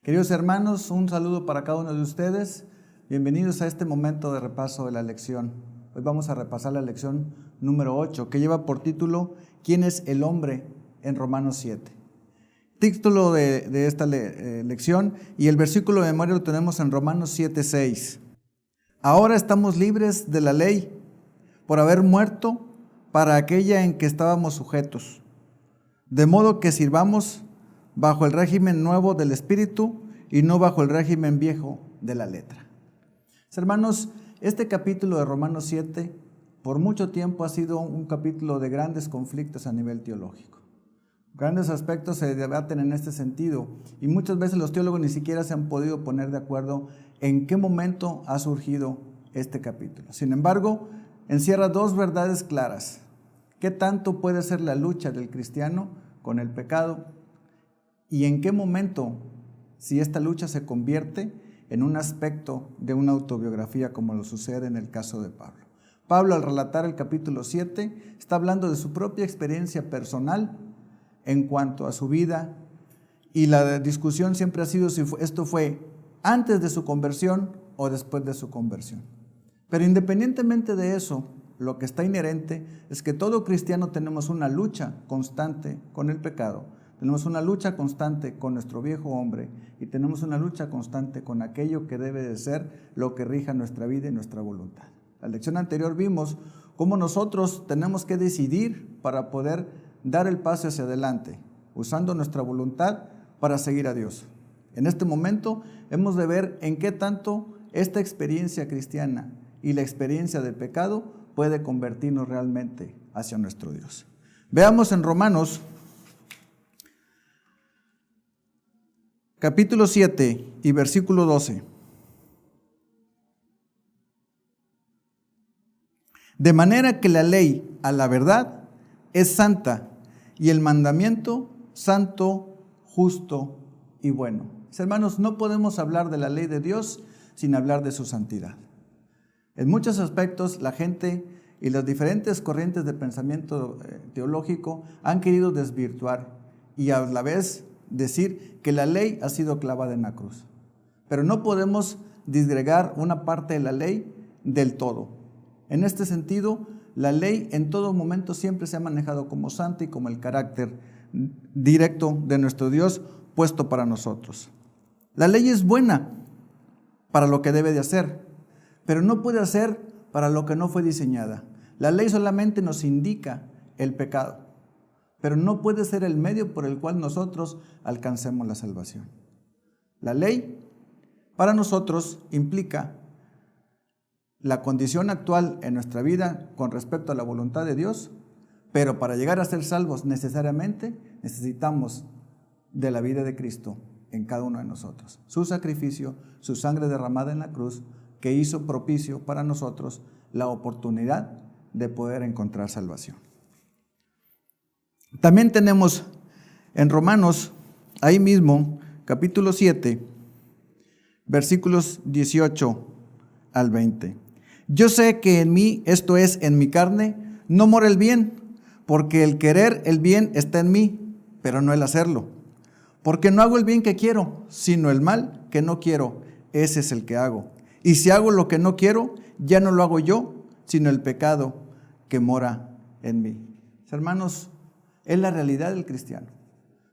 Queridos hermanos, un saludo para cada uno de ustedes. Bienvenidos a este momento de repaso de la lección. Hoy vamos a repasar la lección número 8, que lleva por título ¿Quién es el hombre? En Romanos 7. Título de esta lección y el versículo de memoria lo tenemos en Romanos 7:6. Ahora estamos libres de la ley por haber muerto para aquella en que estábamos sujetos, de modo que sirvamos bajo el régimen nuevo del Espíritu y no bajo el régimen viejo de la letra. Hermanos, este capítulo de Romanos 7 por mucho tiempo ha sido un capítulo de grandes conflictos a nivel teológico. Grandes aspectos se debaten en este sentido y muchas veces los teólogos ni siquiera se han podido poner de acuerdo en qué momento ha surgido este capítulo. Sin embargo, encierra dos verdades claras. ¿Qué tanto puede ser la lucha del cristiano con el pecado? ¿Y en qué momento, si esta lucha se convierte en un aspecto de una autobiografía, como lo sucede en el caso de Pablo? Pablo, al relatar el capítulo 7, está hablando de su propia experiencia personal en cuanto a su vida, y la discusión siempre ha sido si esto fue antes de su conversión o después de su conversión. Pero independientemente de eso, lo que está inherente es que todo cristiano tenemos una lucha constante con el pecado. Tenemos una lucha constante con nuestro viejo hombre y tenemos una lucha constante con aquello que debe de ser lo que rija nuestra vida y nuestra voluntad. La lección anterior vimos cómo nosotros tenemos que decidir para poder dar el paso hacia adelante, usando nuestra voluntad para seguir a Dios. En este momento hemos de ver en qué tanto esta experiencia cristiana y la experiencia del pecado puede convertirnos realmente hacia nuestro Dios. Veamos en Romanos capítulo 7 y versículo 12. De manera que la ley, a la verdad, es santa, y el mandamiento santo, justo y bueno. Hermanos, no podemos hablar de la ley de Dios sin hablar de su santidad. En muchos aspectos, la gente y las diferentes corrientes de pensamiento teológico han querido desvirtuar y a la vez decir que la ley ha sido clavada en la cruz. Pero no podemos disgregar una parte de la ley del todo. En este sentido, la ley en todo momento siempre se ha manejado como santa y como el carácter directo de nuestro Dios puesto para nosotros. La ley es buena para lo que debe de hacer, pero no puede hacer para lo que no fue diseñada. La ley solamente nos indica el pecado, pero no puede ser el medio por el cual nosotros alcancemos la salvación. La ley para nosotros implica la condición actual en nuestra vida con respecto a la voluntad de Dios, pero para llegar a ser salvos necesariamente necesitamos de la vida de Cristo en cada uno de nosotros. Su sacrificio, su sangre derramada en la cruz, que hizo propicio para nosotros la oportunidad de poder encontrar salvación. También tenemos en Romanos, ahí mismo, capítulo 7, versículos 18 al 20. Yo sé que en mí, esto es, en mi carne, no mora el bien, porque el querer el bien está en mí, pero no el hacerlo. Porque no hago el bien que quiero, sino el mal que no quiero, ese es el que hago. Y si hago lo que no quiero, ya no lo hago yo, sino el pecado que mora en mí. Hermanos, es la realidad del cristiano.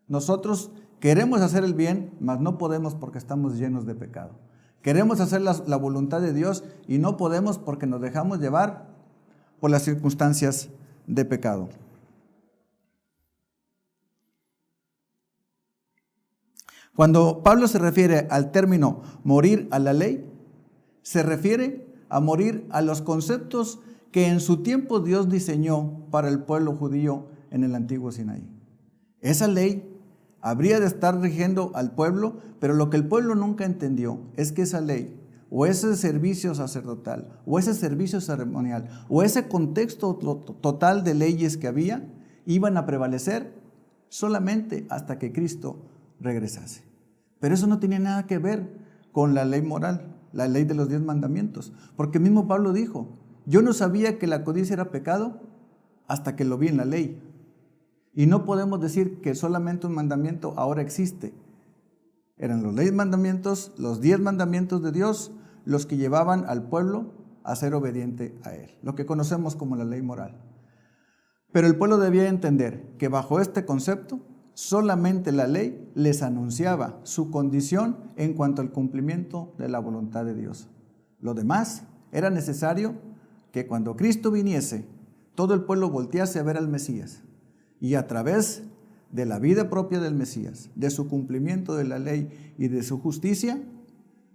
Nosotros queremos hacer el bien, mas no podemos porque estamos llenos de pecado. Queremos hacer la voluntad de Dios y no podemos porque nos dejamos llevar por las circunstancias de pecado. Cuando Pablo se refiere al término morir a la ley, se refiere a morir a los conceptos que en su tiempo Dios diseñó para el pueblo judío en el antiguo Sinaí. Esa ley habría de estar rigiendo al pueblo, pero lo que el pueblo nunca entendió es que esa ley, o ese servicio sacerdotal, o ese servicio ceremonial, o ese contexto total de leyes que había, iban a prevalecer solamente hasta que Cristo regresase. Pero eso no tiene nada que ver con la ley moral, la ley de los 10 mandamientos, porque mismo Pablo dijo, yo no sabía que la codicia era pecado hasta que lo vi en la ley. Y no podemos decir que solamente un mandamiento ahora existe. Eran los 10 mandamientos, los 10 mandamientos de Dios, los que llevaban al pueblo a ser obediente a Él, lo que conocemos como la ley moral. Pero el pueblo debía entender que bajo este concepto, solamente la ley les anunciaba su condición en cuanto al cumplimiento de la voluntad de Dios. Lo demás era necesario que cuando Cristo viniese, todo el pueblo voltease a ver al Mesías y a través de la vida propia del Mesías, de su cumplimiento de la ley y de su justicia,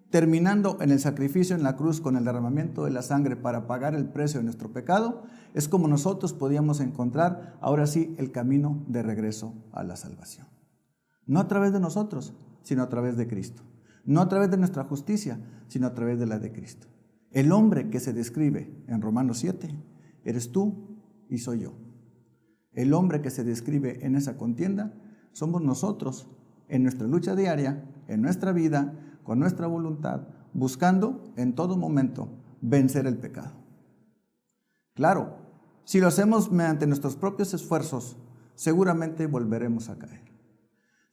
terminando en el sacrificio en la cruz con el derramamiento de la sangre para pagar el precio de nuestro pecado, es como nosotros podíamos encontrar ahora sí el camino de regreso a la salvación. No a través de nosotros, sino a través de Cristo. No a través de nuestra justicia, sino a través de la de Cristo. El hombre que se describe en Romanos 7, eres tú y soy yo. El hombre que se describe en esa contienda somos nosotros en nuestra lucha diaria, en nuestra vida, con nuestra voluntad, buscando en todo momento vencer el pecado. Claro, si lo hacemos mediante nuestros propios esfuerzos, seguramente volveremos a caer.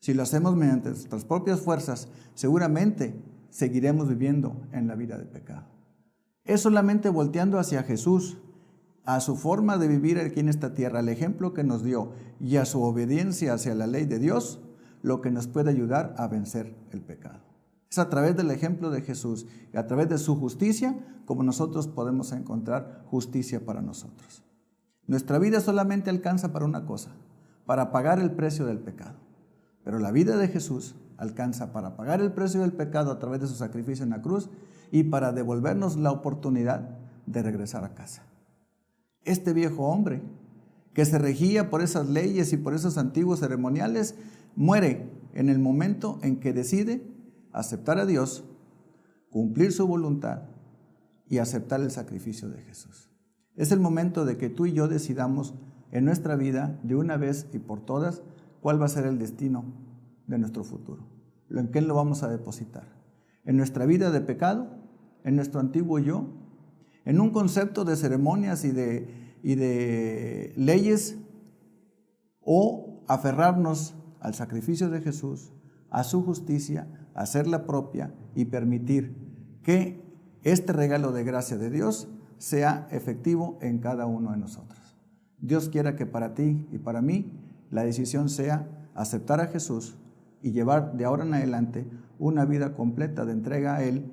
Si lo hacemos mediante nuestras propias fuerzas, seguramente seguiremos viviendo en la vida de pecado. Es solamente volteando hacia Jesús, a su forma de vivir aquí en esta tierra, al ejemplo que nos dio y a su obediencia hacia la ley de Dios, lo que nos puede ayudar a vencer el pecado. Es a través del ejemplo de Jesús y a través de su justicia como nosotros podemos encontrar justicia para nosotros. Nuestra vida solamente alcanza para una cosa, para pagar el precio del pecado. Pero la vida de Jesús alcanza para pagar el precio del pecado a través de su sacrificio en la cruz y para devolvernos la oportunidad de regresar a casa. Este viejo hombre que se regía por esas leyes y por esos antiguos ceremoniales muere en el momento en que decide aceptar a Dios, cumplir su voluntad y aceptar el sacrificio de Jesús. Es el momento de que tú y yo decidamos en nuestra vida de una vez y por todas cuál va a ser el destino de nuestro futuro. ¿En qué lo vamos a depositar? ¿En nuestra vida de pecado? ¿En nuestro antiguo yo? ¿En un concepto de ceremonias y de leyes? ¿O aferrarnos al sacrificio de Jesús, a su justicia, hacerla propia y permitir que este regalo de gracia de Dios sea efectivo en cada uno de nosotros? Dios quiera que para ti y para mí la decisión sea aceptar a Jesús y llevar de ahora en adelante una vida completa de entrega a Él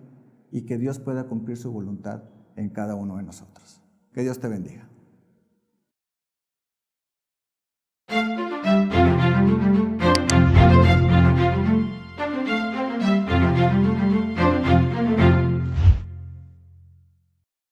y que Dios pueda cumplir su voluntad en cada uno de nosotros. Que Dios te bendiga.